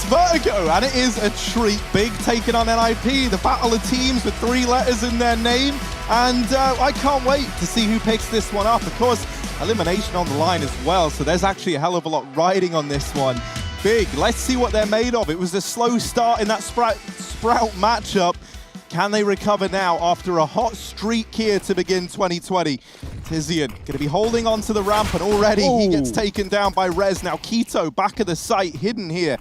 Vertigo, and it is a treat. Big taking on NIP, the battle of teams with 3 letters in their name, and I can't wait to see who picks this one up. Of course, elimination on the line as well, so there's actually a hell of a lot riding on this one. Big, let's see what they're made of. It was a slow start in that Sprout matchup. Can they recover now after a hot streak here to begin 2020? Tizian going to be holding on to the ramp, and already he gets taken down by Rez. Now Keto back at the site, hidden here.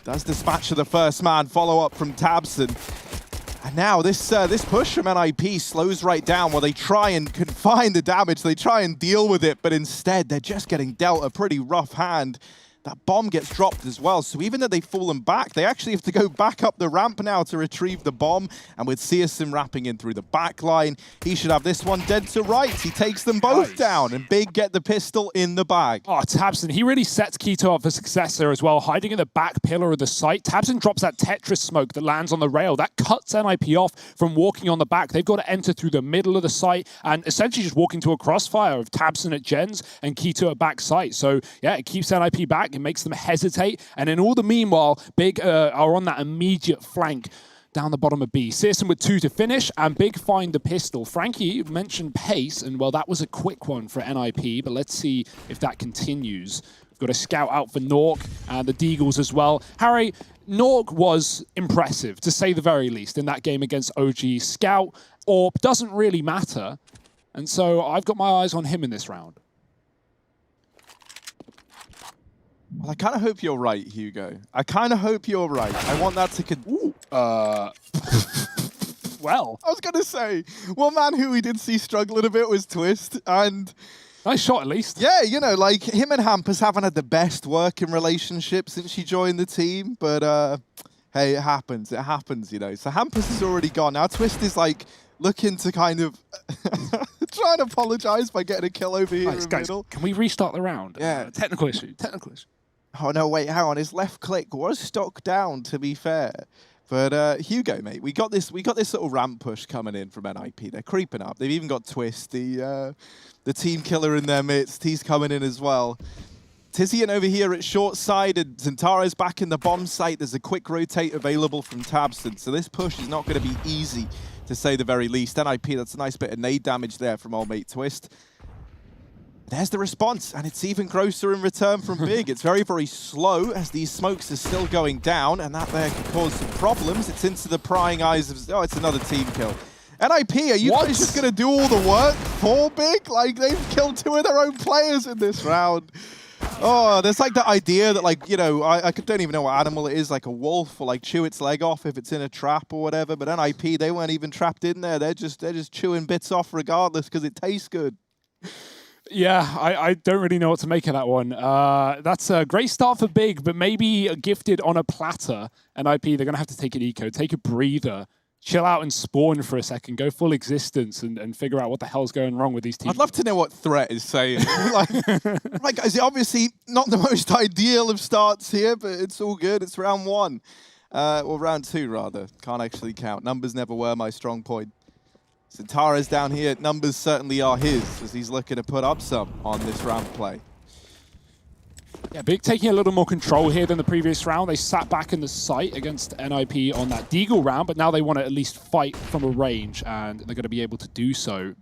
Does dispatch of the first man, follow up from Tabson. And now this push from NIP slows right down while they try and confine the damage. They try and deal with it, but instead they're just getting dealt a pretty rough hand. That bomb gets dropped as well, so even though they've fallen back, they actually have to go back up the ramp now to retrieve the bomb. And with CSGO wrapping in through the back line, he should have this one dead to rights. He takes them both down, and Big get the pistol in the bag. Oh, Tabson, he really sets Keto up for success there as well, hiding in the back pillar of the site. Tabson drops that Tetris smoke that lands on the rail. That cuts NIP off from walking on the back. They've got to enter through the middle of the site and essentially just walk into a crossfire of Tabson at gens and Keto at back site. So, yeah, it keeps NIP back. It makes them hesitate, and in all the meanwhile, Big are on that immediate flank down the bottom of B. CSGO with 2 to finish, and Big find the pistol. Frankie mentioned pace, and well, that was a quick one for NIP, but let's see if that continues. We've got a scout out for Nork and the Deagles as well. Harry, Nork was impressive, to say the very least, in that game against OG. Scout, AWP doesn't really matter, and so I've got my eyes on him in this round. Well, I kind of hope you're right, Hugo. I kind of hope you're right. I want that to... Well. I was going to say, one man who we did see struggling a bit was Twist, and... Nice shot, at least. Yeah, you know, like, him and Hampus haven't had the best working relationship since she joined the team, but, hey, it happens, you know. So Hampus is already gone. Now Twist is, like, looking to kind of... trying to apologize by getting a kill over here in the middle. Can we restart the round? Yeah. Technical issue. Oh, no, wait, hang on. His left click was stuck down, to be fair. But Hugo, mate, we got this little ramp push coming in from NIP. They're creeping up. They've even got Twist, the team killer in their midst. He's coming in as well. Tizian over here at short side, and Zentaro's back in the bomb site. There's a quick rotate available from Tabson, so this push is not going to be easy, to say the very least. NIP, that's a nice bit of nade damage there from old mate Twist. There's the response, and it's even grosser in return from Big. It's very, very slow as these smokes are still going down, and that there could cause some problems. It's into the prying eyes of... Oh, it's another team kill. NIP, are you guys just going to do all the work for Big? Like, they've killed 2 of their own players in this round. Oh, there's like the idea that, like, you know, I don't even know what animal it is, like a wolf, or like chew its leg off if it's in a trap or whatever. But NIP, they weren't even trapped in there. They're just chewing bits off regardless because it tastes good. Yeah, I don't really know what to make of that one. That's a great start for Big, but maybe gifted on a platter. NIP, they're going to have to take an eco, take a breather, chill out and spawn for a second, go full existence and figure out what the hell's going wrong with these teams. I'd love to know what Threat is saying. Right, guys, obviously not the most ideal of starts here, but it's all good. It's round 1. Or round 2, rather. Can't actually count. Numbers never were my strong point. Zentaro's down here. Numbers certainly are his, as he's looking to put up some on this ramp play. Yeah, Big taking a little more control here than the previous round. They sat back in the site against NIP on that Deagle round, but now they want to at least fight from a range, and they're going to be able to do so.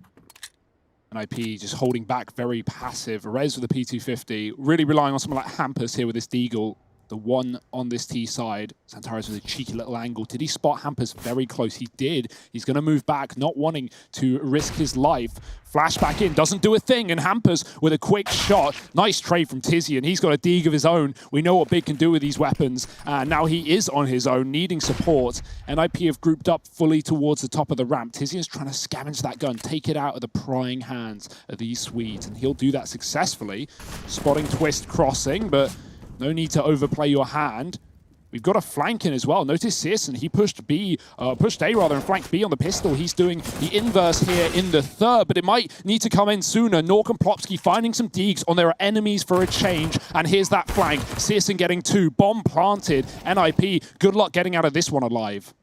NIP just holding back, very passive. Rez with the P250, really relying on someone like Hampus here with this Deagle. The one on this T side. Zentaro's with a cheeky little angle. Did he spot Hampus very close? He did. He's going to move back, not wanting to risk his life. Flash back in, doesn't do a thing, and Hampus with a quick shot. Nice trade from Tizian. He's got a Deag of his own. We know what Big can do with these weapons, and now he is on his own, needing support. NIP have grouped up fully towards the top of the ramp. Tizian's trying to scavenge that gun, take it out of the prying hands of these Swedes, and he'll do that successfully. Spotting Twist crossing, but no need to overplay your hand. We've got a flank in as well. Notice CSGO, he pushed A rather, and flanked B on the pistol. He's doing the inverse here in the third, but it might need to come in sooner. Nork and Plopsky finding some deags on their enemies for a change, and here's that flank. CSGO getting 2, bomb planted. NIP, good luck getting out of this one alive.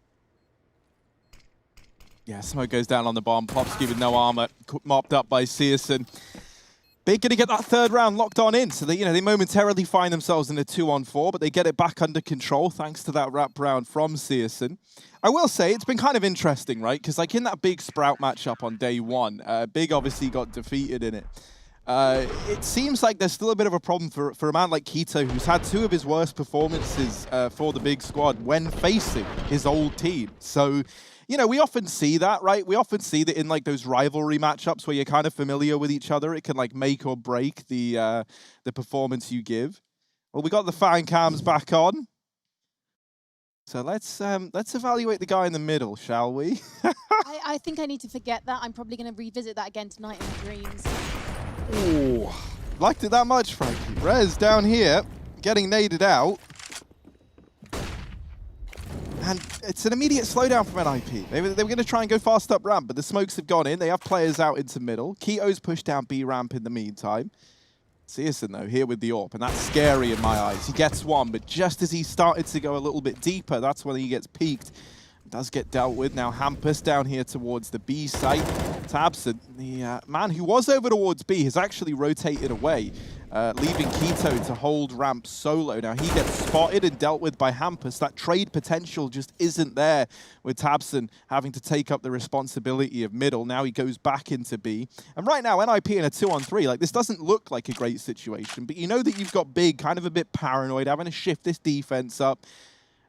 Yeah, smoke goes down on the bomb. Plopsky with no armor, mopped up by CSGO. Big gonna get that third round locked on in, so they momentarily find themselves in a 2-on-4, but they get it back under control thanks to that wrap round from CSGO. I will say it's been kind of interesting, right? Because like in that big Sprout matchup on day one, Big obviously got defeated in it. It seems like there's still a bit of a problem for a man like Keto, who's had 2 of his worst performances for the big squad when facing his old team. So, we often see that, right? We often see that in like those rivalry matchups where you're kind of familiar with each other, it can like make or break the performance you give. Well, we got the fan cams back on. So let's evaluate the guy in the middle, shall we? I think I need to forget that. I'm probably going to revisit that again tonight in my dreams. Ooh, liked it that much, Frankie. Rez down here, getting naded out. And it's an immediate slowdown from NIP. They were going to try and go fast up ramp, but the smokes have gone in. They have players out into middle. Keto's pushed down B ramp in the meantime. CSGO, though, here with the AWP, and that's scary in my eyes. He gets one, but just as he started to go a little bit deeper, that's when he gets peaked. Does get dealt with. Now Hampus down here towards the B site. Tabson, the man who was over towards B, has actually rotated away, leaving Keto to hold ramp solo. Now he gets spotted and dealt with by Hampus. That trade potential just isn't there with Tabson having to take up the responsibility of middle. Now he goes back into B. And right now, NIP in a 2-on-3, like this doesn't look like a great situation, but you know that you've got Big kind of a bit paranoid, having to shift this defense up.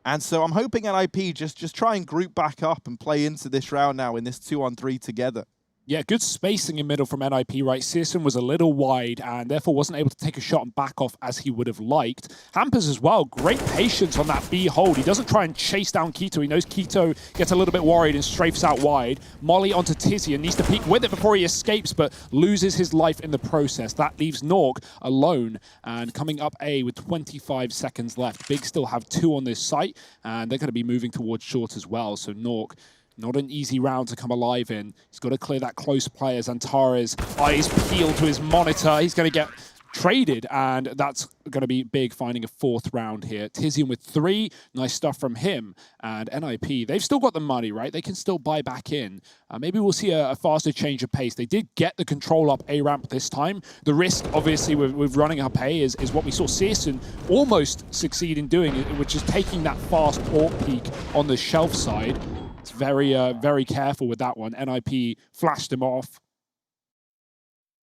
And so I'm hoping NIP just try and group back up and play into this round now in this 2-on-3 together. Yeah, good spacing in middle from NIP, right? CSGO was a little wide and therefore wasn't able to take a shot and back off as he would have liked. Hampers as well, great patience on that B hold. He doesn't try and chase down Keto. He knows Keto gets a little bit worried and strafes out wide. Molly onto Tizzy and needs to peek with it before he escapes, but loses his life in the process. That leaves Nork alone and coming up A with 25 seconds left. Big still have 2 on this site and they're going to be moving towards short as well. So Nork, not an easy round to come alive in. He's got to clear that close play as Antares' eyes peeled to his monitor. He's going to get traded, and that's going to be Big finding a 4th round here. Tizian with 3. Nice stuff from him. And NIP, they've still got the money, right? They can still buy back in. Maybe we'll see a faster change of pace. They did get the control up A ramp this time. The risk, obviously, with running up A is what we saw CSGO almost succeed in doing, which is taking that fast port peak on the shelf side. It's very careful with that one. NIP flashed him off.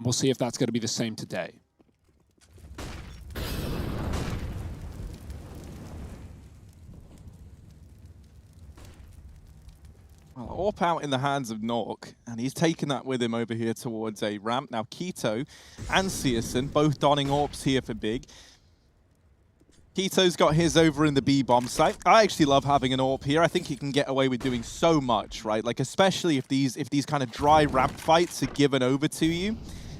We'll see if that's going to be the same today. Well, AWP out in the hands of Nork, and he's taken that with him over here towards a ramp. Now Keto and CSGO both donning AWPs here for Big. Keto's got his over in the B bomb site. I actually love having an AWP here. I think he can get away with doing so much, right? Like especially if these kind of dry ramp fights are given over to you.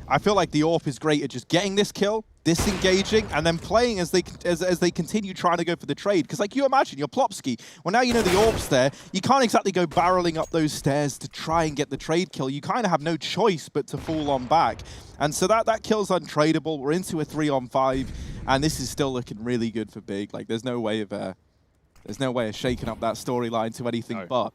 I feel like the AWP is great at just getting this kill, disengaging, and then playing as they continue trying to go for the trade. Because like you imagine, you're Plopsky. Well, now you know the AWP's there. You can't exactly go barreling up those stairs to try and get the trade kill. You kind of have no choice but to fall on back. And so that kill's untradeable. We're into a 3-on-5, and this is still looking really good for Big. Like there's no way of shaking up that storyline to anything but.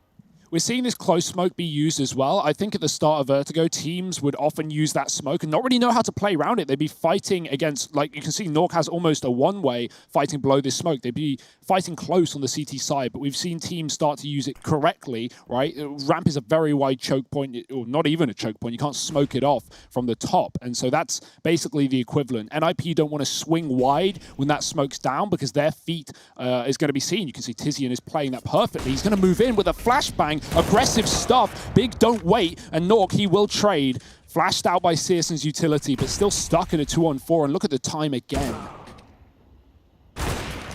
We're seeing this close smoke be used as well. I think at the start of Vertigo, teams would often use that smoke and not really know how to play around it. They'd be fighting against, like you can see, Nork has almost a one-way fighting below this smoke. They'd be fighting close on the CT side, but we've seen teams start to use it correctly, right? Ramp is a very wide choke point, or not even a choke point. You can't smoke it off from the top. And so that's basically the equivalent. NIP don't want to swing wide when that smoke's down because their feet is going to be seen. You can see Tizian is playing that perfectly. He's going to move in with a flashbang. Aggressive stuff. Big don't wait. And Nork, he will trade. Flashed out by CSGO's utility, but still stuck in a 2-on-4. And look at the time again.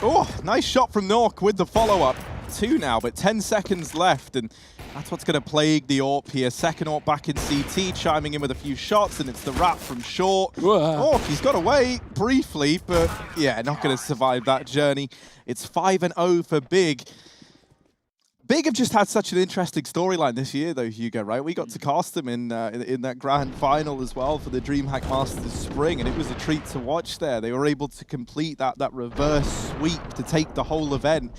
Oh, nice shot from Nork with the follow-up. 2 now, but 10 seconds left. And that's what's going to plague the AWP here. Second AWP back in CT, chiming in with a few shots. And it's the wrap from short. Nork, he's got away briefly, but yeah, not going to survive that journey. It's 5-0 for Big. Big have just had such an interesting storyline this year, though, Hugo, right? We got to cast them in that grand final as well for the DreamHack Masters Spring, and it was a treat to watch there. They were able to complete that reverse sweep to take the whole event.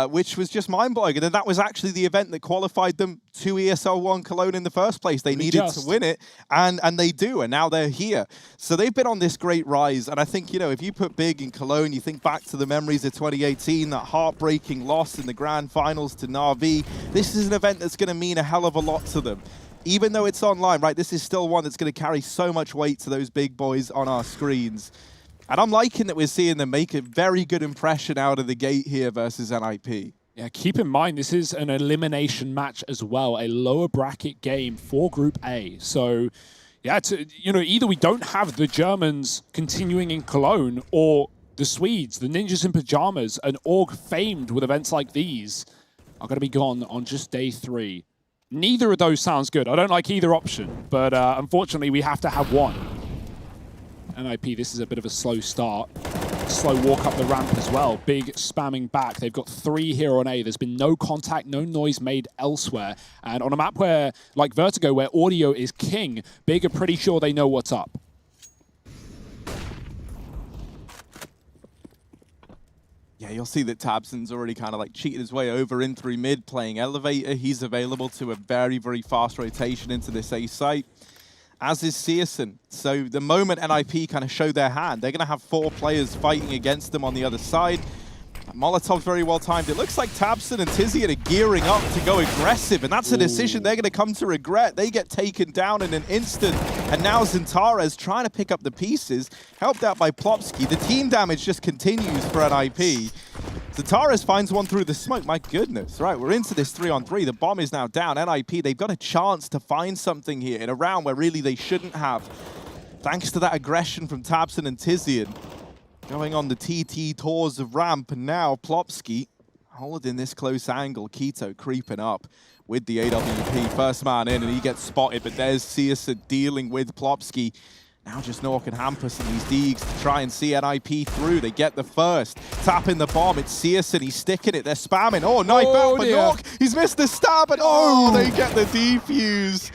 which was just mind-blowing. And that was actually the event that qualified them to ESL 1 Cologne in the first place. They needed to win it, and they do, and now they're here. So they've been on this great rise, and I think, you know, if you put Big in Cologne, you think back to the memories of 2018, that heartbreaking loss in the grand finals to Na'Vi. This is an event that's going to mean a hell of a lot to them. Even though it's online, right, this is still one that's going to carry so much weight to those big boys on our screens. And I'm liking that we're seeing them make a very good impression out of the gate here versus NIP. Yeah, keep in mind, this is an elimination match as well, a lower bracket game for Group A. So, yeah, you know, either we don't have the Germans continuing in Cologne, or the Swedes, the Ninjas in Pyjamas, an org famed with events like these, are going to be gone on just day 3. Neither of those sounds good. I don't like either option, but unfortunately, we have to have one. NIP, this is a bit of a slow start. Slow walk up the ramp as well. Big spamming back. They've got 3 here on A. There's been no contact, no noise made elsewhere. And on a map where, like Vertigo, where audio is king, Big are pretty sure they know what's up. Yeah, you'll see that Tabson's already kind of like cheated his way over in through mid, playing Elevator. He's available to a very, very fast rotation into this A site, as is Searson. So the moment NIP kind of show their hand, they're going to have 4 players fighting against them on the other side. Molotov's very well timed. It looks like Tabson and Tizian are gearing up to go aggressive, and that's a decision they're going to come to regret. They get taken down in an instant, and now Zintares trying to pick up the pieces, helped out by Plopsky. The team damage just continues for NIP. Zintares finds one through the smoke. My goodness, right, we're into this 3-on-3. The bomb is now down. NIP, they've got a chance to find something here in a round where really they shouldn't have, thanks to that aggression from Tabson and Tizian. Going on the TT tours of ramp, and now Plopsky holding this close angle. Keto creeping up with the AWP. First man in, and he gets spotted, but there's Searson dealing with Plopsky. Now just Nork and Hampus and these Deegs to try and see NIP through. They get the first. Tapping the bomb, it's Searson, he's sticking it, they're spamming. Oh, knife out for Nork, he's missed the stab, and they get the defuse.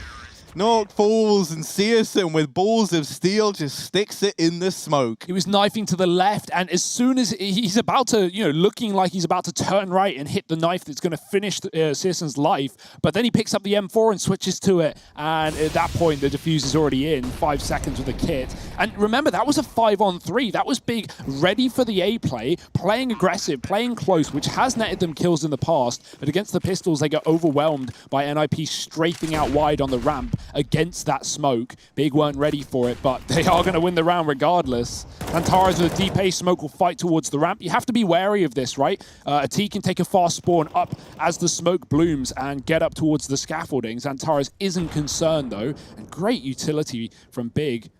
Nork falls, and Searson with balls of steel just sticks it in the smoke. He was knifing to the left, and as soon as he's about to, you know, looking like he's about to turn right and hit the knife that's going to finish Searson's life, but then he picks up the M4 and switches to it, and at that point, the defuse is already in, 5 seconds with the kit. And remember, that was a 5-on-3. That was Big, ready for the A play, playing aggressive, playing close, which has netted them kills in the past, but against the Pistols, they get overwhelmed by NIP strafing out wide on the ramp against that smoke. Big weren't ready for it, but they are going to win the round regardless. Antares with a deep A smoke will fight towards the ramp. You have to be wary of this, right? A T can take a fast spawn up as the smoke blooms and get up towards the scaffoldings. Antares isn't concerned though, and great utility from Big.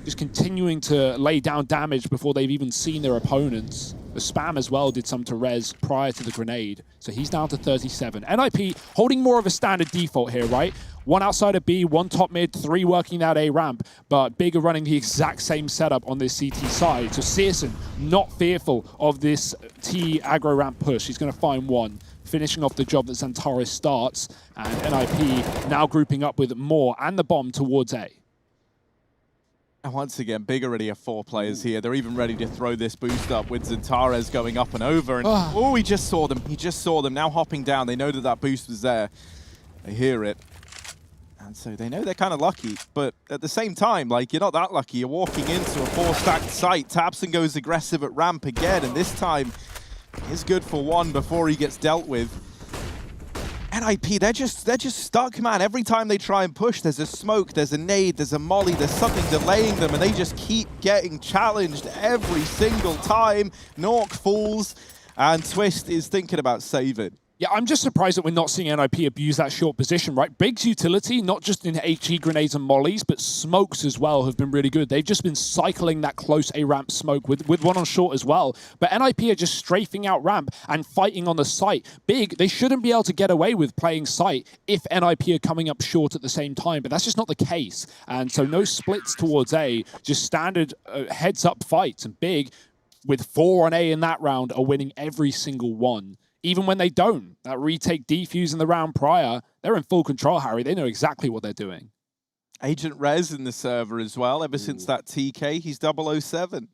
Just continuing to lay down damage before they've even seen their opponents. The spam as well did some to Rez prior to the grenade. So he's down to 37. NIP holding more of a standard default here, right? 1 outside of B, 1 top mid, 3 working that A ramp. But Big are running the exact same setup on this CT side. So Searson not fearful of this T aggro ramp push. He's going to find one, finishing off the job that Zantares starts. And NIP now grouping up with more and the bomb towards A. And once again, Big already have 4 players here. They're even ready to throw this boost up with Zantares going up and over. And he just saw them. He just saw them. Now hopping down. They know that that boost was there. They hear it. And so they know they're kind of lucky. But at the same time, like, you're not that lucky. You're walking into a 4-stacked site. Tabson goes aggressive at ramp again. And this time, he's good for 1 before he gets dealt with. NIP, they're just stuck, man. Every time they try and push, there's a smoke, there's a nade, there's a molly, there's something delaying them, and they just keep getting challenged every single time. Nork falls, and Twist is thinking about saving. Yeah, I'm just surprised that we're not seeing NIP abuse that short position, right? Big's utility, not just in HE grenades and mollies, but smokes as well have been really good. They've just been cycling that close A-ramp smoke with one on short as well. But NIP are just strafing out ramp and fighting on the site. Big, they shouldn't be able to get away with playing site if NIP are coming up short at the same time, but that's just not the case. And so no splits towards A, just standard heads-up fights. And Big, with 4 on A in that round, are winning every single one. Even when they don't, that retake defuse in the round prior, they're in full control, Harry. They know exactly what they're doing. Agent Rez in the server as well. Ever since that TK, he's 007.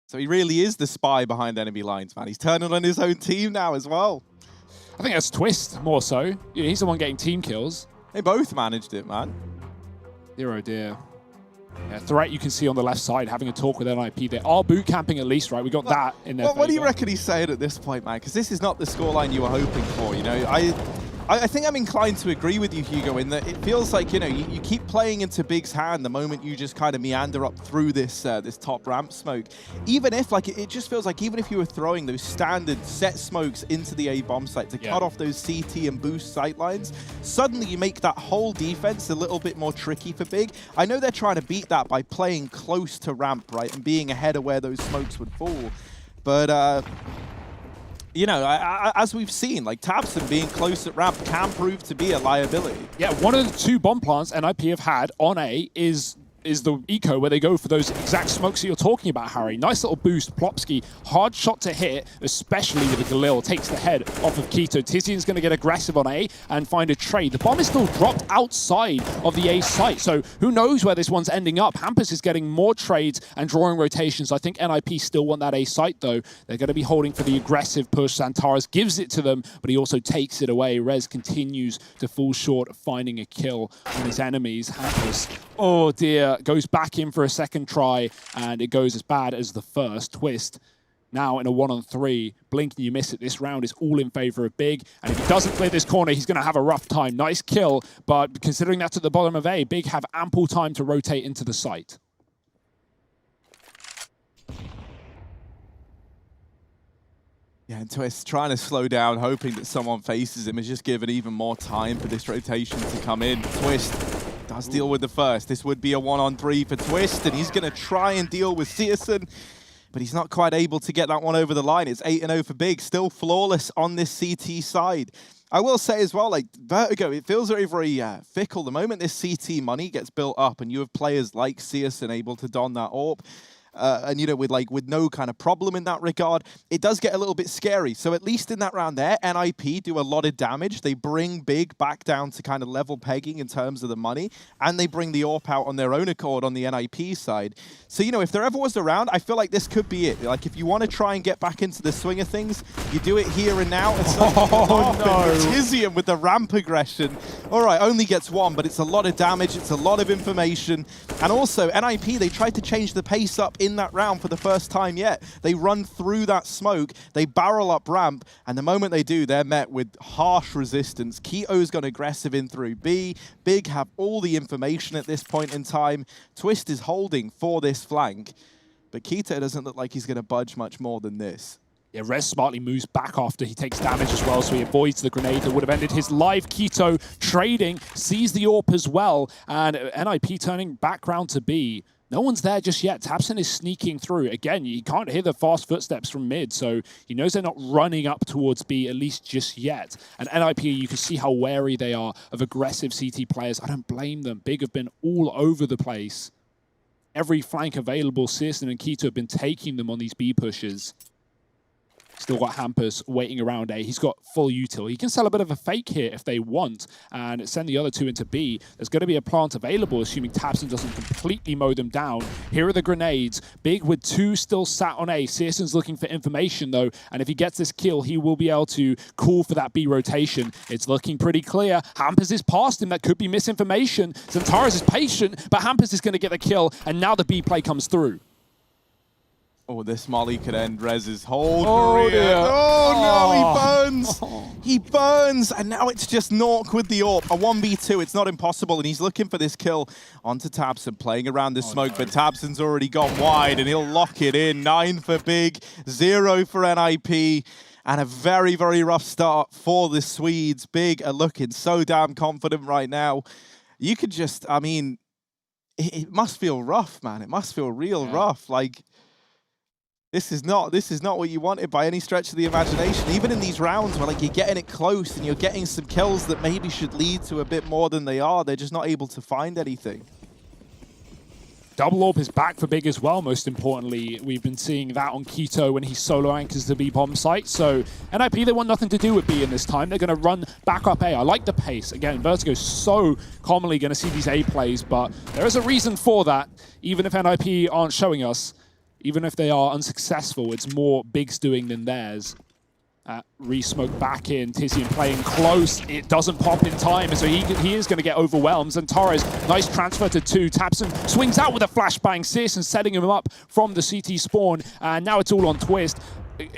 So he really is the spy behind enemy lines, man. He's turning on his own team now as well. I think that's Twist more so. You know, he's the one getting team kills. They both managed it, man. Dear, oh dear. Yeah, Threat you can see on the left side having a talk with NIP. They are boot camping at least, right? We got that in there. What do you reckon he's saying at this point, man? Because this is not the scoreline you were hoping for, you know? I think I'm inclined to agree with you, Hugo, in that it feels like, you know, you keep playing into Big's hand the moment you just kind of meander up through this this top ramp smoke. Even if, like, it just feels like even if you were throwing those standard set smokes into the A bomb site to cut off those CT and boost sight lines, suddenly you make that whole defense a little bit more tricky for Big. I know they're trying to beat that by playing close to ramp, right, and being ahead of where those smokes would fall. But, you know, as we've seen, like, tabseN being close at ramp can prove to be a liability. Yeah, one of the 2 bomb plants NIP have had on A is the eco where they go for those exact smokes that you're talking about, Harry. Nice little boost. Plopsky, hard shot to hit, especially with the Galil. Takes the head off of Keto. Tizian's going to get aggressive on A and find a trade. The bomb is still dropped outside of the A site, so who knows where this one's ending up. Hampus is getting more trades and drawing rotations. I think NIP still want that A site, though. They're going to be holding for the aggressive push. Xantares gives it to them, but he also takes it away. Rez continues to fall short of finding a kill on his enemies. Hampus, oh dear, goes back in for a second try, and it goes as bad as the first. Twist now in a 1-on-3. Blink and you miss it. This round is all in favor of Big, and if he doesn't clear this corner, he's going to have a rough time. Nice kill, but considering that's at the bottom of A, Big have ample time to rotate into the site. Yeah, and Twist trying to slow down, hoping that someone faces him, has just given even more time for this rotation to come in. Twist does deal with the first. This would be a 1-on-3 for Twist, and he's going to try and deal with CSGO, but he's not quite able to get that one over the line. It's 8-0 for Big, still flawless on this CT side. I will say as well, like, Vertigo, it feels very, very fickle. The moment this CT money gets built up and you have players like CSGO able to don that AWP, and, you know, with no kind of problem in that regard, it does get a little bit scary. So at least in that round there, NIP do a lot of damage. They bring Big back down to kind of level pegging in terms of the money, and they bring the AWP out on their own accord on the NIP side. So, you know, if there ever was a round, I feel like this could be it. Like, if you want to try and get back into the swing of things, you do it here and now. It's no. Tizian with the ramp aggression. All right, only gets 1, but it's a lot of damage. It's a lot of information. And also, NIP, they tried to change the pace up in that round for the first time yet. They run through that smoke, they barrel up ramp, and the moment they do, they're met with harsh resistance. Keto's gone aggressive in through B. Big have all the information at this point in time. Twist is holding for this flank, but Keto doesn't look like he's going to budge much more than this. Yeah, Rez smartly moves back after he takes damage as well, so he avoids the grenade that would have ended his life. Keto trading, sees the AWP as well, and NIP turning back round to B. No one's there just yet. tabseN is sneaking through. Again, you can't hear the fast footsteps from mid, so he knows they're not running up towards B, at least just yet. And NIP, you can see how wary they are of aggressive CT players. I don't blame them. Big have been all over the place. Every flank available, CSGO and Keto have been taking them on these B pushes. Still got Hampus waiting around A. He's got full util. He can sell a bit of a fake here if they want and send the other 2 into B. There's going to be a plant available, assuming tabseN doesn't completely mow them down. Here are the grenades. Big with 2 still sat on A. CSGO's looking for information, though, and if he gets this kill, he will be able to call for that B rotation. It's looking pretty clear. Hampus is past him. That could be misinformation. Xantares is patient, but Hampus is going to get the kill, and now the B play comes through. Oh, this molly could end Rez's whole career. Dear. Oh, no, he burns. He burns, and now it's just Nork with the AWP. A 1v2, it's not impossible, and he's looking for this kill onto tabseN, playing around the smoke, but tabseN's already gone wide, and he'll lock it in. 9 for Big, 0 for NIP, and a very, very rough start for the Swedes. Big are looking so damn confident right now. You could just, I mean, it must feel rough, man. It must feel real rough. Like, This is not what you wanted by any stretch of the imagination. Even in these rounds where, like, you're getting it close and you're getting some kills that maybe should lead to a bit more than they are, they're just not able to find anything. Double AWP is back for Big as well, most importantly. We've been seeing that on Keto when he solo anchors the B bomb site. So NIP, they want nothing to do with B in this time. They're going to run back up A. I like the pace. Again, Vertigo's so commonly going to see these A plays, but there is a reason for that. Even if NIP aren't showing us, Even if they are unsuccessful, it's more Big's doing than theirs. Re-smoke back in, Tizian playing close. It doesn't pop in time, so he is going to get overwhelmed. And Torres, nice transfer to 2. Tabson swings out with a flashbang. Searson setting him up from the CT spawn. And now it's all on Twist.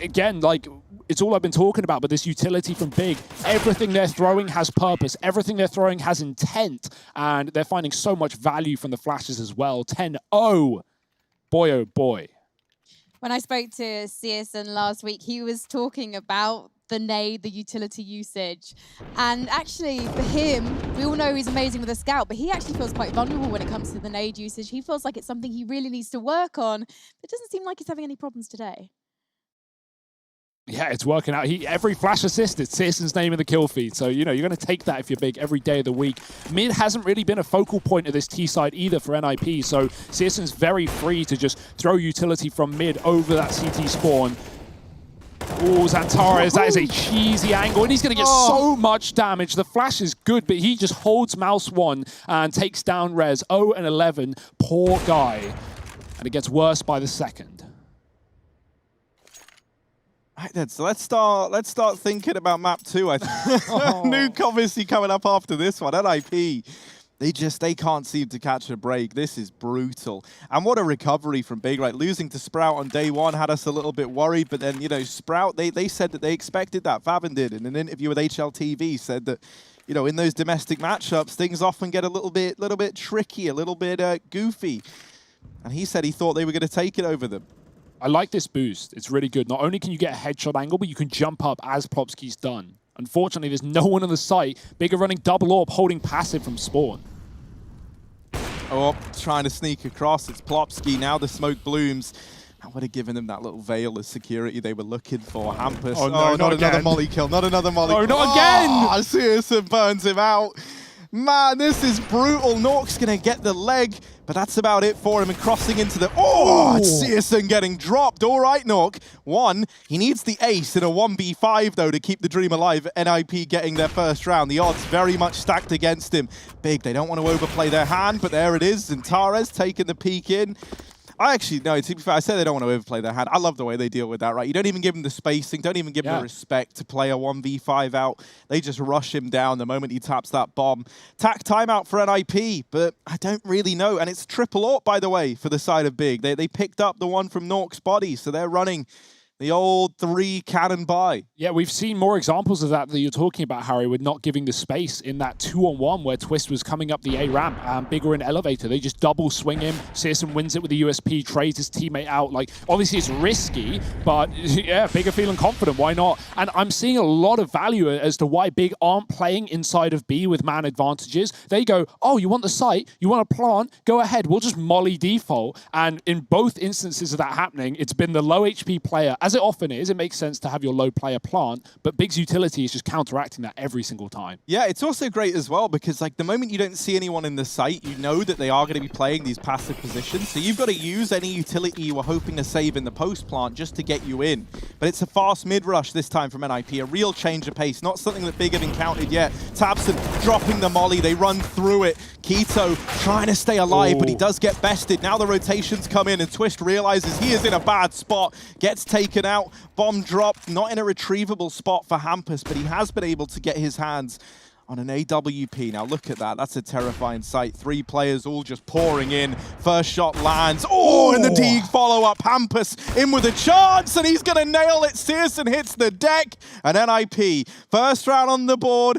Again, like, it's all I've been talking about, but this utility from Big, everything they're throwing has purpose. Everything they're throwing has intent. And they're finding so much value from the flashes as well. 10-0. Boy, oh boy. When I spoke to CSN last week, he was talking about the nade, the utility usage. And actually, for him, we all know he's amazing with a scout, but he actually feels quite vulnerable when it comes to the nade usage. He feels like it's something he really needs to work on. It doesn't seem like he's having any problems today. Yeah, it's working out. Every flash assist, it's Searson's name in the kill feed. So, you know, you're going to take that if you're Big every day of the week. Mid hasn't really been a focal point of this T side either for NIP. So Searson's very free to just throw utility from mid over that CT spawn. Oh, Xantares, that is a cheesy angle, and he's going to get so much damage. The flash is good, but he just holds Mouse 1 and takes down Rez. 0 and 11, poor guy. And it gets worse by the second. Right then, so let's start thinking about map 2. I think Nuke obviously coming up after this one. NIP, they can't seem to catch a break. This is brutal. And what a recovery from Big, right? Losing to Sprout on day 1 had us a little bit worried, but then, you know, Sprout, they said that they expected that. Favin did in an interview with HLTV, said that, you know, in those domestic matchups, things often get a little bit tricky, a little bit goofy. And he said he thought they were going to take it over them. I like this boost. It's really good. Not only can you get a headshot angle, but you can jump up as Plopsky's done. Unfortunately, there's no one on the site. Big are running double AWP, holding passive from spawn. Oh, trying to sneak across. It's Plopsky. Now the smoke blooms. I would have given them that little veil of security they were looking for. Hampus. Oh, no, not another molly kill. Not another molly kill. No, not again! Searson burns him out. Man, this is brutal. Nork's going to get the leg, but that's about it for him. And crossing into the... It's Searson getting dropped. All right, Nork. 1, he needs the ace in a 1v5, though, to keep the dream alive. NIP getting their first round. The odds very much stacked against him. Big, they don't want to overplay their hand, but there it is. Xantares taking the peek in. I actually, no, to be fair, I say they don't want to overplay their hand. I love the way they deal with that, right? You don't even give them the spacing, don't even give them the respect to play a 1v5 out. They just rush him down the moment he taps that bomb. Tack timeout for NIP, but I don't really know. And it's triple AWP, by the way, for the side of Big. They picked up the one from Nork's body, so they're running the old 3 cannon buy. Yeah, we've seen more examples of that you're talking about, Harry, with not giving the space in that 2-on-1 where Twist was coming up the A ramp and Big were in elevator. They just double swing him. Searson wins it with the USP, trades his teammate out. Like, obviously it's risky, but yeah, Big are feeling confident. Why not? And I'm seeing a lot of value as to why Big aren't playing inside of B with man advantages. They go, oh, you want the site? You want a plant? Go ahead. We'll just molly default. And in both instances of that happening, it's been the low HP player. As it often is, it makes sense to have your low player plant, but Big's utility is just counteracting that every single time. Yeah, it's also great as well because like the moment you don't see anyone in the site, you know that they are going to be playing these passive positions, so you've got to use any utility you were hoping to save in the post plant just to get you in. But it's a fast mid rush this time from NIP, a real change of pace, not something that Big have encountered yet. Tabson dropping the molly, they run through it. Keto trying to stay alive, but he does get bested. Now the rotations come in and Twist realizes he is in a bad spot, gets taken out. Bomb dropped, not in a retrievable spot for Hampus, but he has been able to get his hands on an AWP. Now look at that, that's a terrifying sight. 3 players all just pouring in. First shot lands. And the Deeg follow-up. Hampus in with a chance, and he's gonna nail it. Searson hits the deck, and NIP, first round on the board.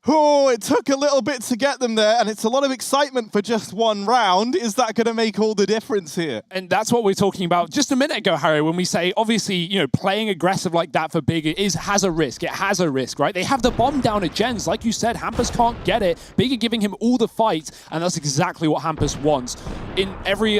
Oh, it took a little bit to get them there, and it's a lot of excitement for just 1 round. Is that going to make all the difference here? And that's what we're talking about just a minute ago, Harry, when we say, obviously, you know, playing aggressive like that for Big has a risk. It has a risk, right? They have the bomb down at Gens. Like you said, Hampus can't get it. Big are giving him all the fight, and that's exactly what Hampus wants. In every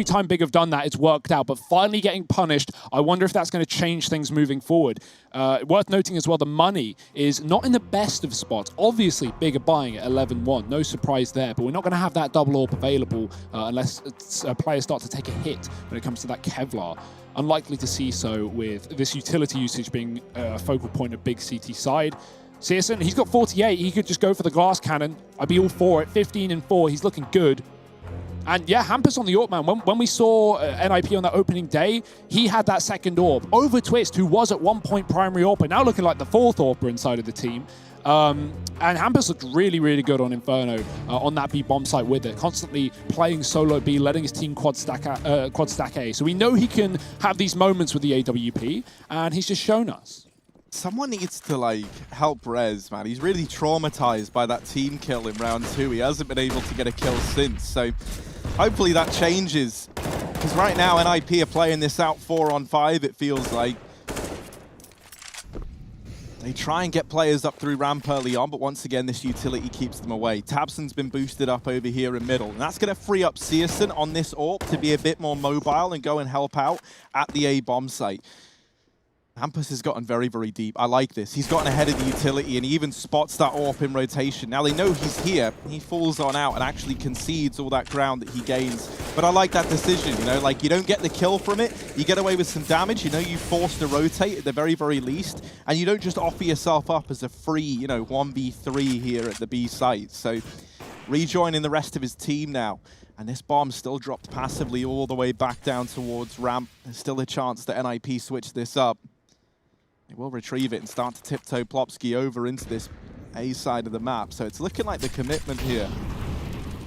time Big have done that, it's worked out, but finally getting punished, I wonder if that's going to change things moving forward. Worth noting as well, the money is not in the best of spots. Obviously, Big are buying at 11-1. No surprise there, but we're not going to have that double AWP available unless players start to take a hit when it comes to that Kevlar. Unlikely to see so with this utility usage being a focal point of Big CT side. Searson, he's got 48. He could just go for the glass cannon. I'd be all for it. 15-4. He's looking good. And yeah, Hampus on the AWP, man. When we saw NIP on that opening day, he had that second AWP over Twist, who was at one point primary AWPer, now looking like the fourth AWPer inside of the team. And Hampus looked really, really good on Inferno on that B bomb site with it, constantly playing solo B, letting his team quad stack A. So we know he can have these moments with the AWP, and he's just shown us. Someone needs to, like, help Rez, man. He's really traumatized by that team kill in round 2. He hasn't been able to get a kill since, so hopefully that changes. Because right now, NIP are playing this out 4-on-5, it feels like. They try and get players up through ramp early on, but once again, this utility keeps them away. Tabson's been boosted up over here in middle, and that's going to free up CSGO on this AWP to be a bit more mobile and go and help out at the A bomb site. Hampus has gotten very, very deep. I like this. He's gotten ahead of the utility, and he even spots that AWP in rotation. Now they know he's here. He falls on out and actually concedes all that ground that he gains. But I like that decision, you know, like you don't get the kill from it. You get away with some damage. You know, you force to rotate at the very, very least. And you don't just offer yourself up as a free, you know, 1v3 here at the B site. So rejoining the rest of his team now. And this bomb still dropped passively all the way back down towards ramp. There's still a chance that NIP switch this up. They will retrieve it and start to tiptoe Plopsky over into this A side of the map. So it's looking like the commitment here.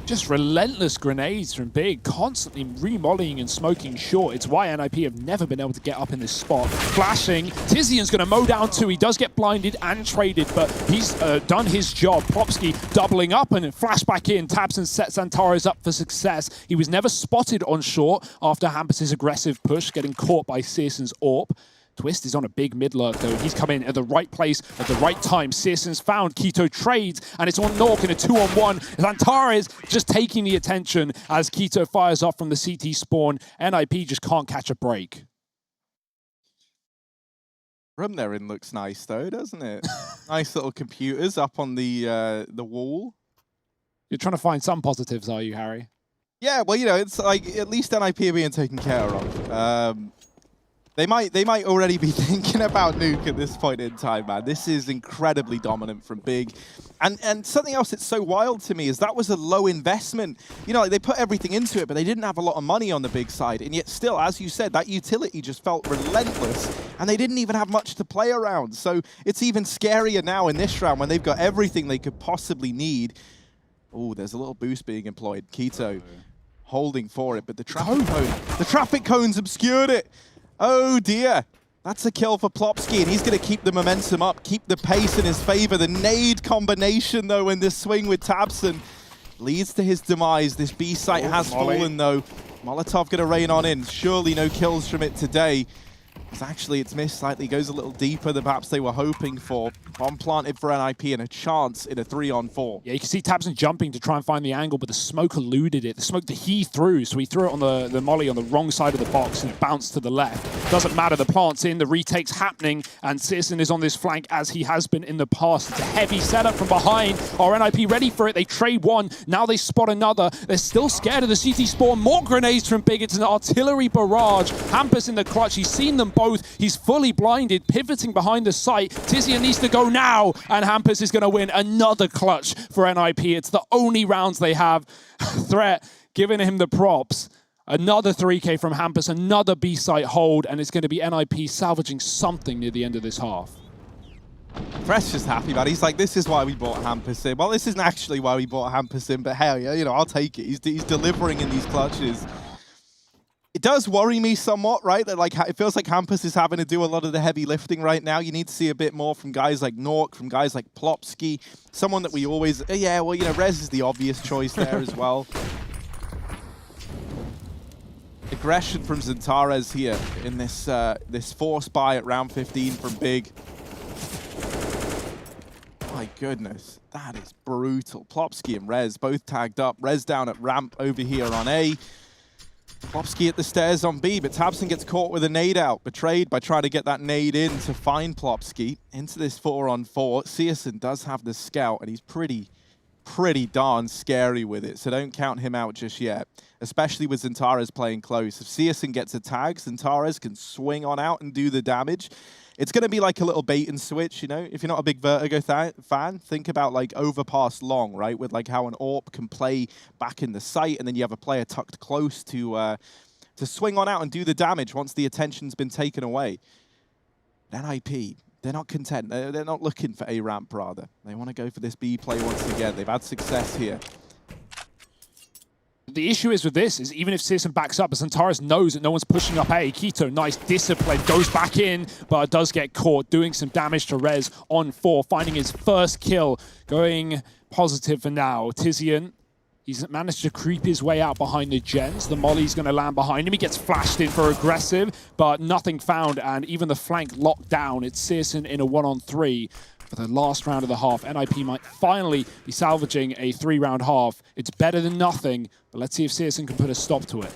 Just relentless grenades from Big, constantly remodeling and smoking short. It's why NIP have never been able to get up in this spot. Flashing, Tizian's going to mow down 2. He does get blinded and traded, but he's done his job. Plopsky doubling up and flash back in. Tabson sets Antares up for success. He was never spotted on short after Hampus' aggressive push, getting caught by Searson's AWP. Twist is on a big mid lurk though. He's come in at the right place at the right time. Searson's found. Keto trades, and it's on Nork in a 2-on-1. Antares just taking the attention as Keto fires off from the CT spawn. NIP just can't catch a break. Room they're in looks nice though, doesn't it? Nice little computers up on the wall. You're trying to find some positives, are you, Harry? Yeah, well, you know, it's like at least NIP are being taken care of. They might already be thinking about nuke at this point in time, man. This is incredibly dominant from Big. And something else that's so wild to me is that was a low investment. You know, like they put everything into it, but they didn't have a lot of money on the Big side. And yet still, as you said, that utility just felt relentless. And they didn't even have much to play around. So it's even scarier now in this round when they've got everything they could possibly need. Oh, there's a little boost being employed. Keto holding for it, but the traffic cones obscured it. Oh dear, that's a kill for Plopsky, and he's going to keep the momentum up, keep the pace in his favor. The nade combination, though, in this swing with Tabson leads to his demise. This B site has fallen, though. Molotov going to rain on in. Surely no kills from it today. Actually, it's missed slightly, goes a little deeper than perhaps they were hoping for. Bomb planted for NIP and a chance in a 3-on-4. Yeah, you can see Tabson jumping to try and find the angle, but the smoke eluded it. The smoke that he threw, so he threw it on the molly on the wrong side of the box and it bounced to the left. Doesn't matter, the plant's in, the retake's happening, and Searson is on this flank as he has been in the past. It's a heavy setup from behind. Are NIP ready for it? They trade one, now they spot another. They're still scared of the CT spawn. More grenades from Big, it's an artillery barrage. Hampus in the clutch, he's seen them both. He's fully blinded, pivoting behind the site. Tizian needs to go now, and Hampus is going to win another clutch for NIP. It's the only rounds they have. Threat giving him the props. Another 3K from Hampus, another B-site hold, and it's going to be NIP salvaging something near the end of this half. Fresh just happy, man. He's like, this is why we bought Hampus in. Well, this isn't actually why we bought Hampus in, but hell yeah, you know, I'll take it. He's delivering in these clutches. It does worry me somewhat, right? That like it feels like Hampus is having to do a lot of the heavy lifting right now. You need to see a bit more from guys like Nork, from guys like Plopsky, someone that we always, yeah, well, you know, Rez is the obvious choice there as well. Aggression from Zantares here in this this force buy at round 15 from Big. My goodness, that is brutal. Plopsky and Rez both tagged up. Rez down at ramp over here on A. Plopsky at the stairs on B, but Tabson gets caught with a nade out, betrayed by trying to get that nade in to find Plopsky into this 4-on-4. Searson does have the scout, and he's pretty darn scary with it, so don't count him out just yet, especially with Zantares playing close. If Searson gets a tag, Zantares can swing on out and do the damage. it's going to be like a little bait and switch, you know? If you're not a big Vertigo fan, think about like overpass long, right? With like how an AWP can play back in the site, and then you have a player tucked close to swing on out and do the damage once the attention's been taken away. NIP, they're not content. They're not looking for A ramp, rather. They want to go for this B play once again. They've had success here. The issue is with this, is even if CSN backs up, but Santaris knows that no one's pushing up A. Keto, nice discipline, goes back in, but does get caught, doing some damage to Rez on 4, finding his first kill, going positive for now. Tizian, he's managed to creep his way out behind the gens. The molly's going to land behind him. He gets flashed in for aggressive, but nothing found, and even the flank locked down. It's CSN in a 1-on-3. For the last round of the half, NIP might finally be salvaging a 3-round half. It's better than nothing, but let's see if CSN can put a stop to it.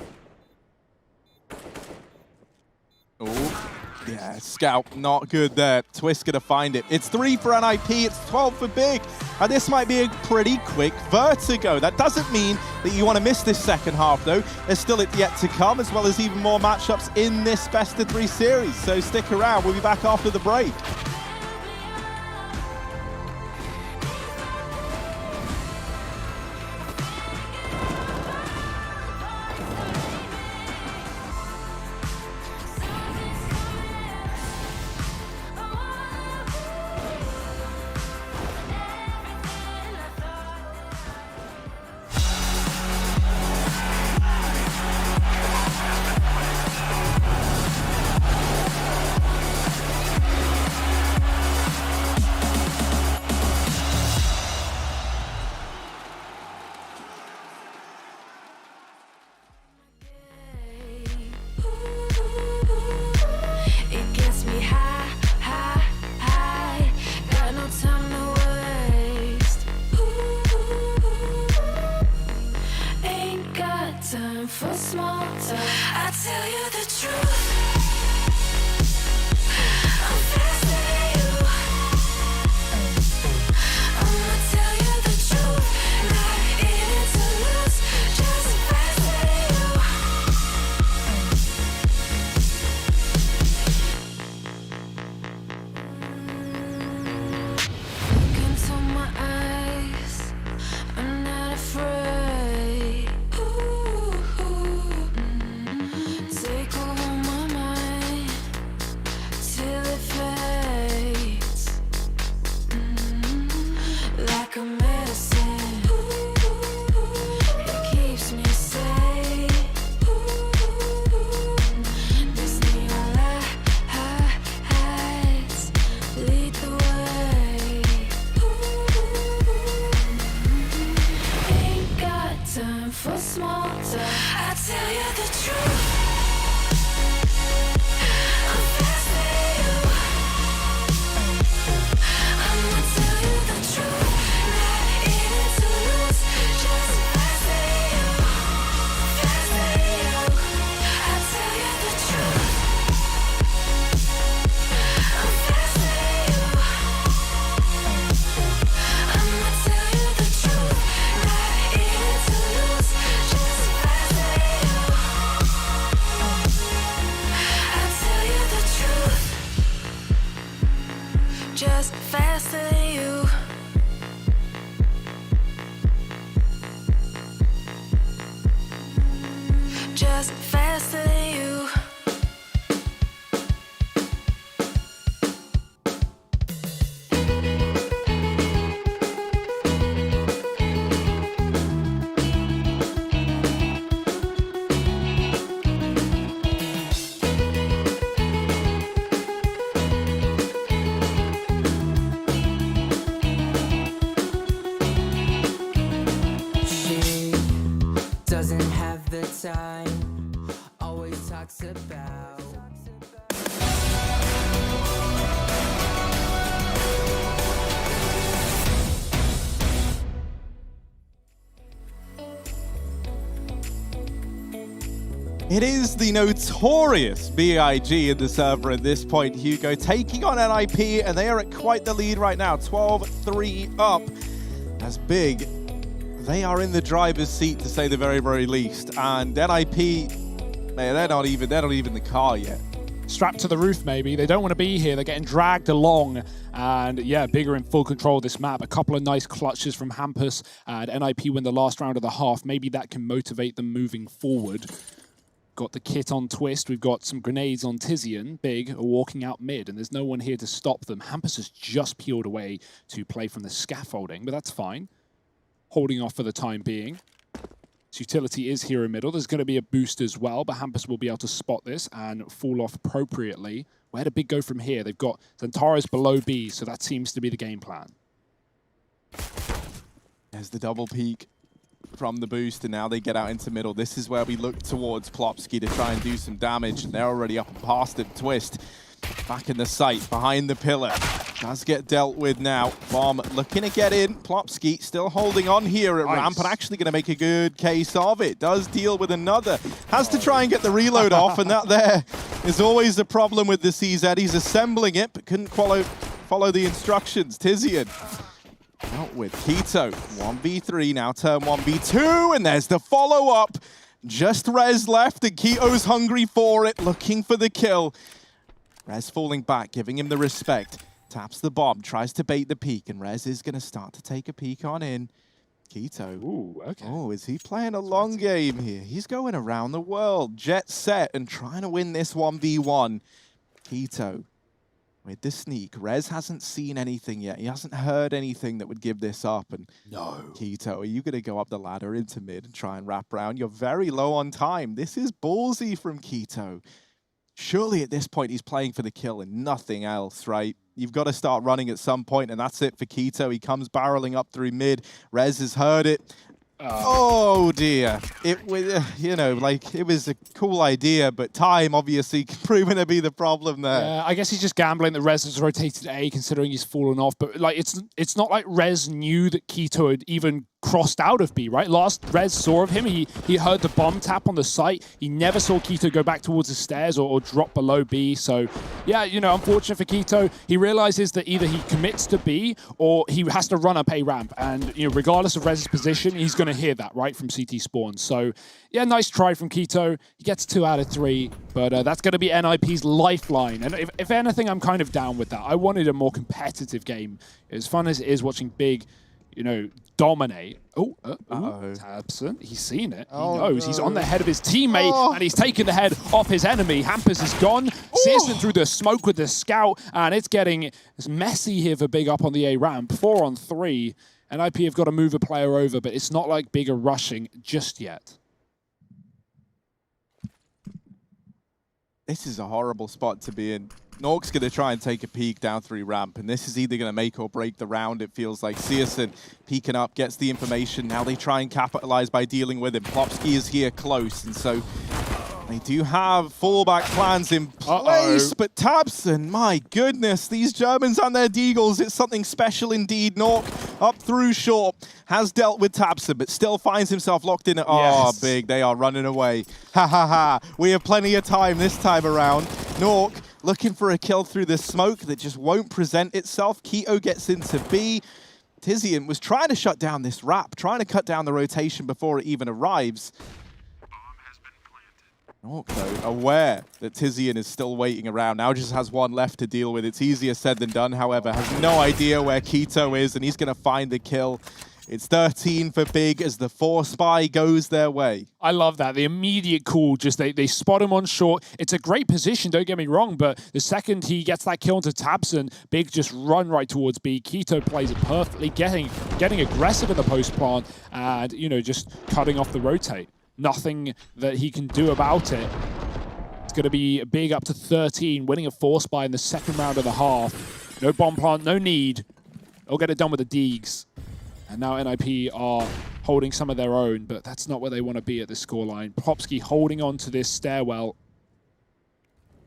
Oh, yeah, Scout, not good there. Twist gonna find it. It's 3 for NIP, it's 12 for Big, and this might be a pretty quick Vertigo. That doesn't mean that you want to miss this second half, though. There's still yet to come, as well as even more matchups in this best-of-3 series, so stick around. We'll be back after the break. For small talk, I tell you the truth. I'm faster than you. I'ma tell you the truth. Not in it to lose, just faster than you. Look into my eyes, I'm not afraid. For small talk, I tell you the truth. I'm faster than you. I'ma tell you the truth. Not in it to lose, just faster than you. Faster than you. I tell you the truth. I'm faster than you. I'ma tell you the truth. Not in it to lose. Just faster than you. Just faster than you. Doesn't have the time, always talks about. It is the notorious BIG in the server at this point, Hugo, taking on NIP, and they are at quite the lead right now, 12-3 up. As Big, they are in the driver's seat, to say the very, very least. And NIP, man, they're not even the car yet. strapped to the roof maybe. They don't want to be here. They're getting dragged along. And yeah, Bigger in full control of this map. A couple of nice clutches from Hampus, and NIP win the last round of the half. Maybe that can motivate them moving forward. Got the kit on Twist. We've got some grenades on Tizian. Big are walking out mid, and there's no one here to stop them. Hampus has just peeled away to play from the scaffolding, but that's fine. Holding off for the time being. This utility is here in middle. There's going to be a boost as well, but Hampus will be able to spot this and fall off appropriately. Where did Big go from here? They've got Zentaros below B, so that seems to be the game plan. There's the double peek from the boost, and now they get out into middle. This is where we look towards Plopsky to try and do some damage, and they're already up and past him. Twist back in the site, behind the pillar. Does get dealt with now. Bomb looking to get in. Plopsky still holding on here at ramp, and actually going to make a good case of it. Does deal with another. Has to try and get the reload off, and that there is always the problem with the CZ. He's assembling it, but couldn't follow the instructions. Tizian out with Keto. 1v3 now, turn 1v2, and there's the follow-up. Just Rez left, and Keto's hungry for it, looking for the kill. Rez falling back, giving him the respect. Taps the bomb, tries to bait the peek, and Rez is going to start to take a peek on in. Keto. Ooh, okay. Oh, is he playing a long game here? He's going around the world, jet set, and trying to win this 1v1. Keto with the sneak. Rez hasn't seen anything yet. He hasn't heard anything that would give this up. And No. Keto, are you going to go up the ladder into mid and try and wrap around? You're very low on time. This is ballsy from Keto. Surely at this point he's playing for the kill and nothing else, right? You've got to start running at some point, and that's it for Keto. He comes barreling up through mid. Rez has heard it. Oh dear. It was, you know, like, it was a cool idea, but time obviously proving to be the problem there. Yeah, I guess he's just gambling that Rez has rotated A, considering he's fallen off. But like, it's not like Rez knew that Keto had even crossed out of B, right? Last Rez saw of him, he heard the bomb tap on the site. He never saw Keto go back towards the stairs or drop below B. So yeah, you know, unfortunate for Keto. He realizes that either he commits to B or he has to run up A ramp. And you know, regardless of Rez's position, he's going to hear that, right, from CT spawn. So yeah, nice try from Keto. He gets 2 out of 3, but that's going to be NIP's lifeline. And if anything, I'm kind of down with that. I wanted a more competitive game. As fun as it is watching Big, you know, dominate. Tabson, he's seen it. He knows. He's on the head of his teammate, and he's taken the head off his enemy. Hampus is gone. Searson through the smoke with the scout, and it's getting messy here for Big up on the A ramp. 4 on 3. NIP have got to move a player over, but it's not like Big are rushing just yet. This is a horrible spot to be in. Nork's going to try and take a peek down through ramp, and this is either going to make or break the round, it feels like. Searson peeking up, gets the information. Now they try and capitalize by dealing with him. Plopsky is here close, and so they do have fallback plans in place, but Tabson, my goodness, these Germans and their Deagles, it's something special indeed. Nork up through short, has dealt with Tabson, but still finds himself locked in. Oh, Big, they are running away. Ha ha ha, we have plenty of time this time around. Nork looking for a kill through the smoke that just won't present itself. Keto gets into B. Tizian was trying to shut down this wrap, trying to cut down the rotation before it even arrives. Nork, though, aware that Tizian is still waiting around, now just has one left to deal with. It's easier said than done, however, has no idea where Keto is, and he's going to find the kill. It's 13 for Big as the 4 spy goes their way. I love that. The immediate call, just they spot him on short. It's a great position, don't get me wrong, but the second he gets that kill into Tabson, Big just run right towards B. Keto plays it perfectly, getting aggressive in the post plant and, you know, just cutting off the rotate. Nothing that he can do about it. It's going to be Big up to 13, winning a 4 spy in the second round of the half. No bomb plant, no need. They'll get it done with the Deags. And now NIP are holding some of their own, but that's not where they want to be at this scoreline. Plopsky holding on to this stairwell.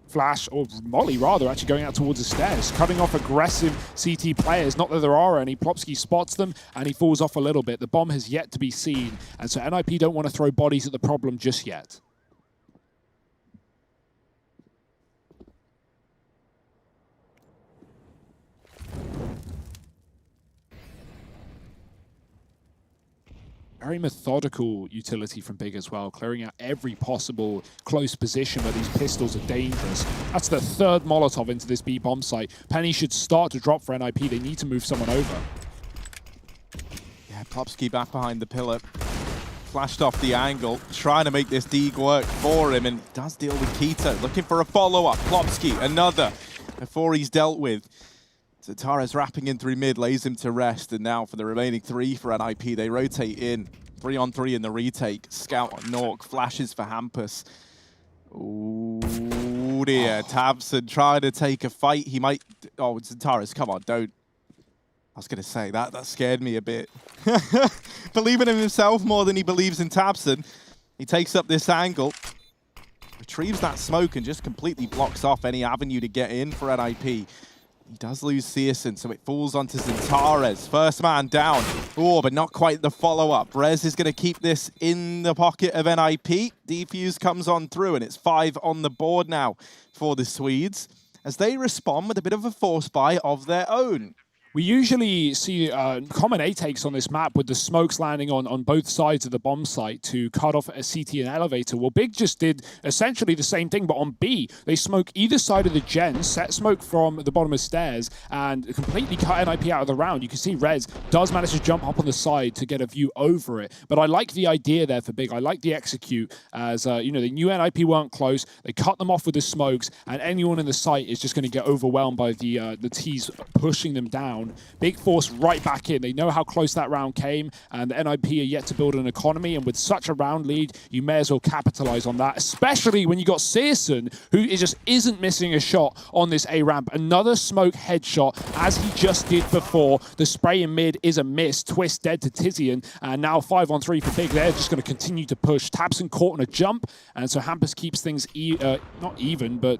Flash, or Molly rather, actually going out towards the stairs, cutting off aggressive CT players. Not that there are any. Plopsky spots them, and he falls off a little bit. The bomb has yet to be seen, and so NIP don't want to throw bodies at the problem just yet. Very methodical utility from Big as well, clearing out every possible close position where these pistols are dangerous. That's the third Molotov into this B bomb site. Penny should start to drop for NIP. They need to move someone over. Yeah, Plopsky back behind the pillar. Flashed off the angle, trying to make this dig work for him, and does deal with Keto. Looking for a follow-up. Plopsky, another, before he's dealt with. Zatara's wrapping in through mid, lays him to rest, and now for the remaining 3 for NIP, they rotate in. 3-on-3 in the retake. Scout on Nork, flashes for Hampus. Ooh dear, Tabson trying to take a fight. He might, oh, Zatara's, come on, don't. I was going to say, that scared me a bit. Believing in himself more than he believes in Tabson. He takes up this angle, retrieves that smoke, and just completely blocks off any avenue to get in for NIP. He does lose Searson, so it falls onto Zintares. First man down. Oh, but not quite the follow-up. Rez is going to keep this in the pocket of NIP. Defuse comes on through, and it's 5 on the board now for the Swedes, as they respond with a bit of a force buy of their own. We usually see common A takes on this map with the smokes landing on both sides of the bomb site to cut off a CT and elevator. Well, Big just did essentially the same thing, but on B. They smoke either side of the gen, set smoke from the bottom of stairs, and completely cut NIP out of the round. You can see Rez does manage to jump up on the side to get a view over it. But I like the idea there for Big. I like the execute as, you know, they knew NIP weren't close. They cut them off with the smokes, and anyone in the site is just going to get overwhelmed by the T's pushing them down. Big force right back in. They know how close that round came, and the NIP are yet to build an economy, and with such a round lead, you may as well capitalize on that, especially when you got Searson, who just isn't missing a shot on this A ramp. Another smoke headshot, as he just did before. The spray in mid is a miss. Twist dead to Tizian, and now 5-on-3 for Big. They're just going to continue to push. Tabson caught on a jump, and so Hampus keeps things not even, but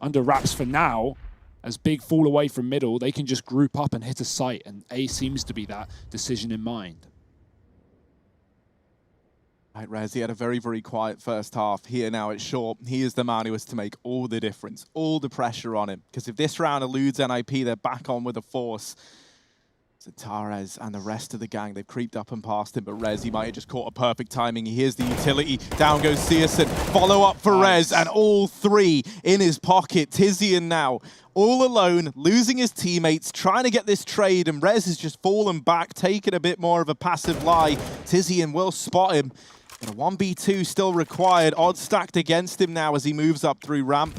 under wraps for now. As Big fall away from middle, they can just group up and hit a site, and A seems to be that decision in mind. Right, Rez, he had a very, very quiet first half. Here now it's short. He is the man who has to make all the difference, all the pressure on him. Because if this round eludes NIP, they're back on with a force. Zatara's and the rest of the gang, they've creeped up and past him, but Rez, he might have just caught a perfect timing. He hears the utility. Down goes Searson. Follow up for Rez, and all 3 in his pocket. Tizian now all alone, losing his teammates, trying to get this trade, and Rez has just fallen back, taking a bit more of a passive lie. Tizian will spot him, but a 1v2 still required. Odds stacked against him now as he moves up through ramp.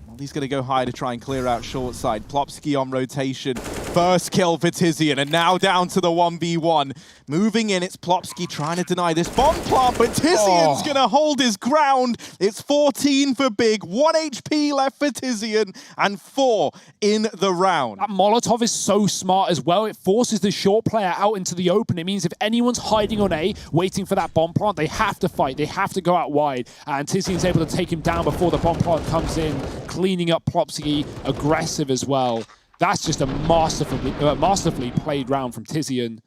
Well, he's going to go high to try and clear out short side. Plopsky on rotation. First kill for Tizian, and now down to the 1v1. Moving in, it's Plopsky trying to deny this bomb plant, but Tizian's going to hold his ground. It's 14 for Big, 1 HP left for Tizian, and 4 in the round. That Molotov is so smart as well. It forces the short player out into the open. It means if anyone's hiding on A, waiting for that bomb plant, they have to fight. They have to go out wide, and Tizian's able to take him down before the bomb plant comes in, cleaning up Plopsky, aggressive as well. That's just a masterfully played round from Tizian.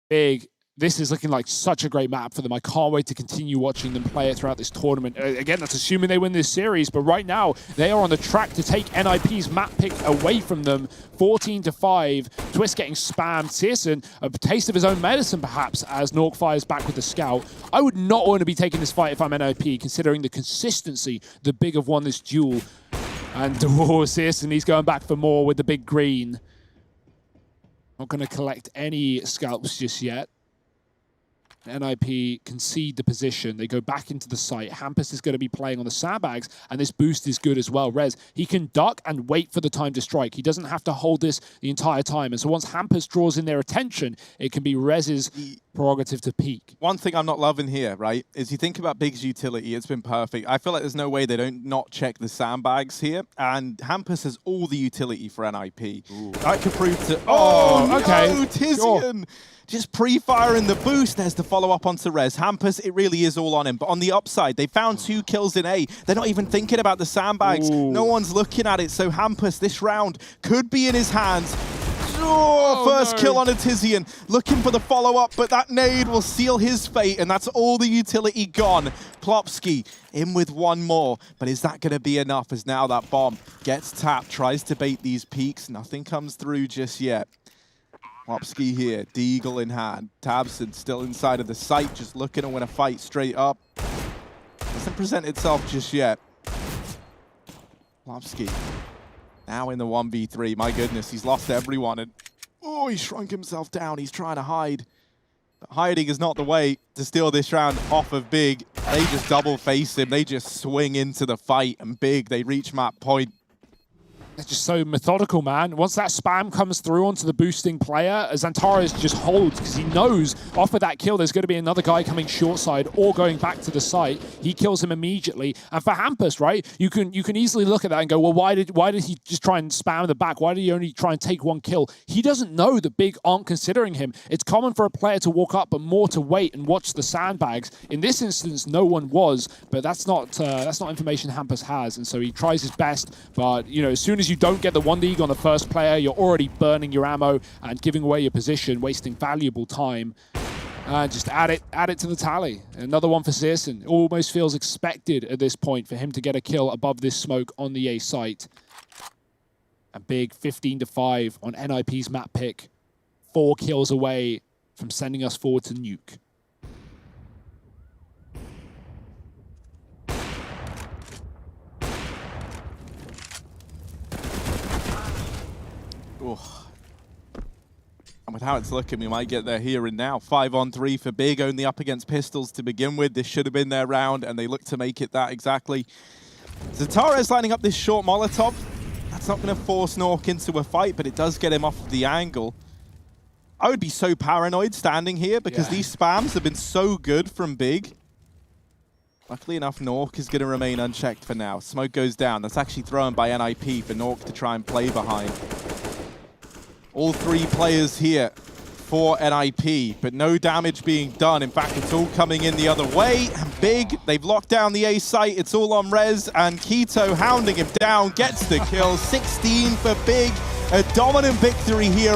Big. This is looking like such a great map for them. I can't wait to continue watching them play it throughout this tournament. Again, that's assuming they win this series, but right now they are on the track to take NIP's map pick away from them. 14-5. Twist getting spammed. Searson, a taste of his own medicine perhaps, as Nork fires back with the scout. I would not want to be taking this fight if I'm NIP, considering the consistency the Big have won this duel. And Searson, he's going back for more with the big green. Not going to collect any scalps just yet. NIP concede the position. They go back into the site. Hampus is going to be playing on the sandbags, and this boost is good as well. Rez, he can duck and wait for the time to strike. He doesn't have to hold this the entire time. And so once Hampus draws in their attention, it can be Rez's prerogative to peak. One thing I'm not loving here, right, is you think about Big's utility. It's been perfect. I feel like there's no way they don't not check the sandbags here. And Hampus has all the utility for NIP. Ooh. That could prove to... Oh, okay. No, Tizian! Sure. Just pre-firing the boost. There's the follow-up onto Rez. Hampus, it really is all on him. But on the upside, they found 2 kills in A. They're not even thinking about the sandbags. Ooh. No one's looking at it. So Hampus, this round could be in his hands. First kill on a Tizian. Looking for the follow-up, but that nade will seal his fate, and that's all the utility gone. Plopsky in with one more, but is that going to be enough as now that bomb gets tapped, tries to bait these peaks. Nothing comes through just yet. Lopsky here, Deagle in hand. Tabson still inside of the site, just looking to win a fight straight up. Doesn't present itself just yet. Lopsky now in the 1v3. My goodness, he's lost everyone. And oh, he shrunk himself down. He's trying to hide. But hiding is not the way to steal this round off of Big. They just double face him. They just swing into the fight. And Big, they reach map point. It's just so methodical, man. Once that spam comes through onto the boosting player, Xantares just holds because he knows off of that kill there's going to be another guy coming short side or going back to the site. He kills him immediately. And for Hampus, right, you can easily look at that and go, well, why did he just try and spam the back? Why did he only try and take one kill? He doesn't know that Big aren't considering him. It's common for a player to walk up, but more to wait and watch the sandbags. In this instance, no one was, but that's not information Hampus has, and so he tries his best. But you know, as soon as you don't get the 1D on the first player, you're already burning your ammo and giving away your position, wasting valuable time. And just add it to the tally. Another one for Searson. Almost feels expected at this point for him to get a kill above this smoke on the A site. A big 15-5 on NIP's map pick. 4 kills away from sending us forward to nuke. Oh. And with how it's looking, we might get there here and now. 5-on-3 for Big, only up against pistols to begin with. This should have been their round, and they look to make it that exactly. Xantares lining up this short Molotov. That's not going to force Nork into a fight, but it does get him off of the angle. I would be so paranoid standing here because these spams have been so good from Big. Luckily enough, Nork is going to remain unchecked for now. Smoke goes down. That's actually thrown by NIP for Nork to try and play behind. All 3 players here for NIP, but no damage being done. In fact, it's all coming in the other way. And Big, they've locked down the A site. It's all on Rez, and Keto hounding him down, gets the kill. 16 for Big, a dominant victory here.